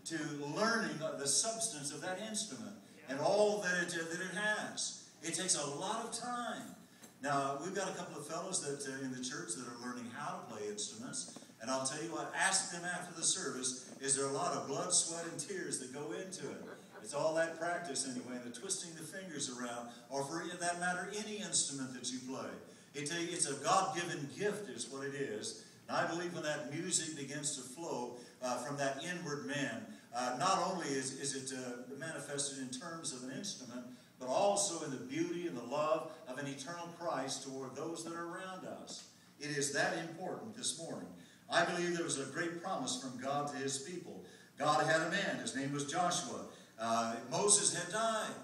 to learning the substance of that instrument and all that it has. It takes a lot of time. Now, we've got a couple of fellows that in the church that are learning how to play instruments. And I'll tell you what, ask them after the service, is there a lot of blood, sweat, and tears that go into it? It's all that practice anyway, the twisting the fingers around, or for that matter, any instrument that you play. It's a God-given gift is what it is. And I believe when that music begins to flow from that inward man, not only is it manifested in terms of an instrument, but also in the beauty and the love of an eternal Christ toward those that are around us. It is that important this morning. I believe there was a great promise from God to his people. God had a man. His name was Joshua. Moses had died.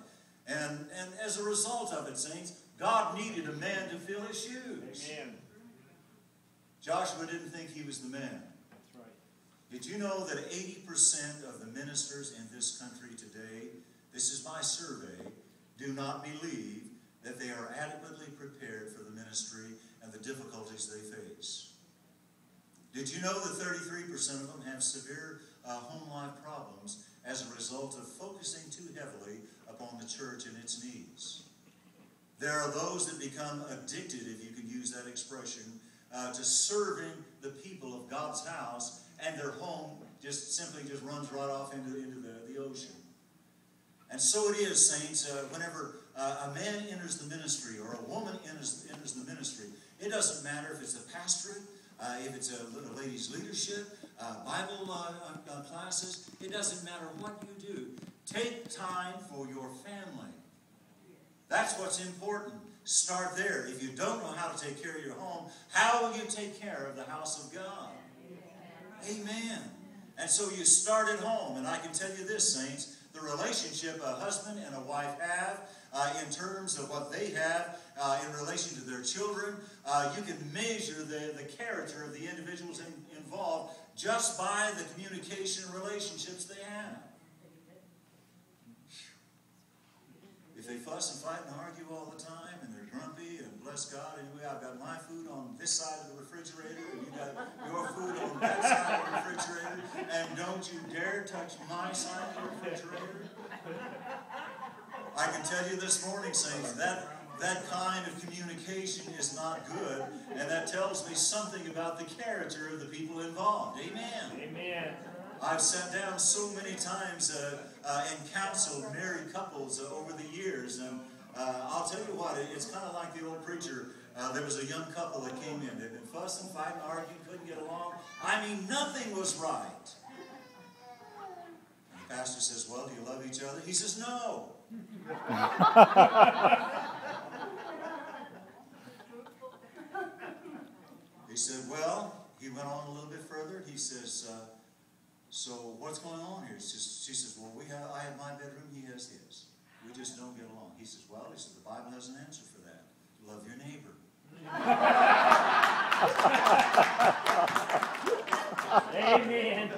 And as a result of it, saints, God needed a man to fill his shoes. Amen. Joshua didn't think he was the man. That's right. Did you know that 80% of the ministers in this country today, this is my survey, do not believe that they are adequately prepared for the ministry and the difficulties they face? Did you know that 33% of them have severe home life problems as a result of focusing too heavily upon the church and its needs? There are those that become addicted, if you can use that expression, to serving the people of God's house, and their home simply runs right off into the ocean. And so it is, saints, whenever a man enters the ministry or a woman enters the ministry, it doesn't matter if it's a pastorate, if it's a ladies' leadership, Bible classes, it doesn't matter what you do. Take time for your family. That's what's important. Start there. If you don't know how to take care of your home, how will you take care of the house of God? Amen. And so you start at home. And I can tell you this, saints, the relationship a husband and a wife have in terms of what they have in relation to their children, you can measure the character of the individuals involved just by the communication relationships they have. If they fuss and fight and argue all the time and they're grumpy and bless God, anyway, I've got my food on this side of the refrigerator and you got your food on that side of the refrigerator, and don't you dare touch my side of the refrigerator. I can tell you this morning, saints, that kind of communication is not good, and that tells me something about the character of the people involved. Amen. Amen. I've sat down so many times and counseled married couples over the years, and I'll tell you what, it's kind of like the old preacher. There was a young couple that came in. They'd been fussing, fighting, arguing, couldn't get along. I mean, nothing was right. And the pastor says, well, do you love each other? He says, no. He said, well, he went on a little bit further. He says, so what's going on here? She says, well, I have my bedroom, he has his. We just don't get along. He says, well, the Bible has an answer for that. Love your neighbor. Amen.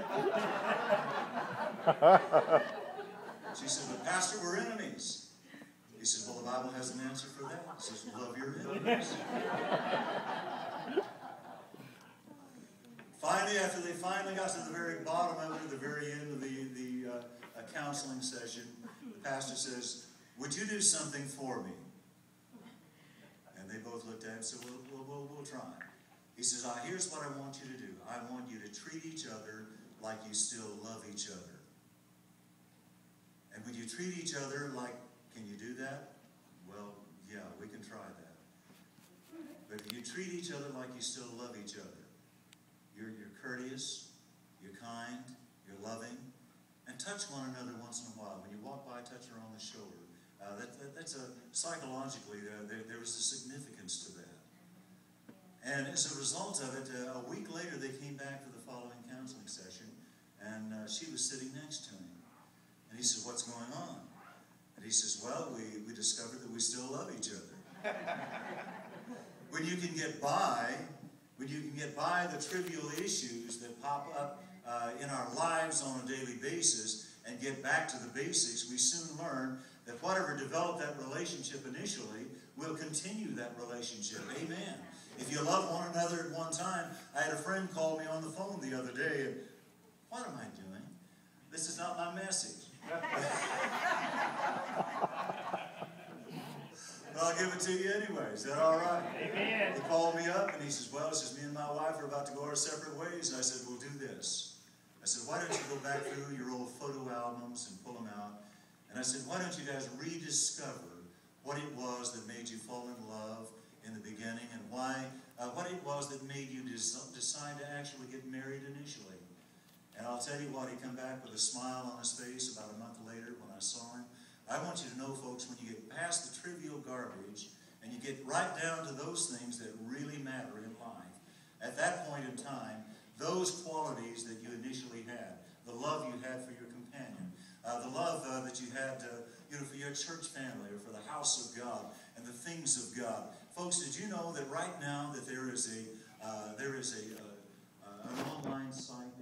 She said, but Pastor, we're enemies. He says, well, the Bible has an answer for that. He says, love your enemies. Finally, after they finally got to the very bottom of it, at the very end of the counseling session, the pastor says, would you do something for me? And they both looked at him and said, we'll try. He says, here's what I want you to do. I want you to treat each other like you still love each other. And when you treat each other like, can you do that? Well, yeah, we can try that. But if you treat each other like you still love each other, you're courteous, you're kind, you're loving, and touch one another once in a while. When you walk by, touch her on the shoulder. Psychologically, there was a significance to that. And as a result of it, a week later, they came back for the following counseling session, and she was sitting next to him. And he said, what's going on? And he says, well, we discovered that we still love each other. When you can get by the trivial issues that pop up in our lives on a daily basis and get back to the basics, we soon learn that whatever developed that relationship initially will continue that relationship. Amen. If you love one another at one time, I had a friend call me on the phone the other day, and what am I doing? This is not my message. But I'll give it to you anyway. Is that all right? Amen. He called me up and he says, well, me and my wife are about to go our separate ways. And I said, we'll do this. I said, why don't you go back through your old photo albums and pull them out? And I said, why don't you guys rediscover what it was that made you fall in love in the beginning, and what it was that made you decide to actually get married initially. And I'll tell you what, he come back with a smile on his face about a month later when I saw him. I want you to know, folks, when you get past the trivial garbage and you get right down to those things that really matter in life, at that point in time, those qualities that you initially had, the love you had for your companion, the love that you had for your church family or for the house of God and the things of God. Folks, did you know that right now that there is an online site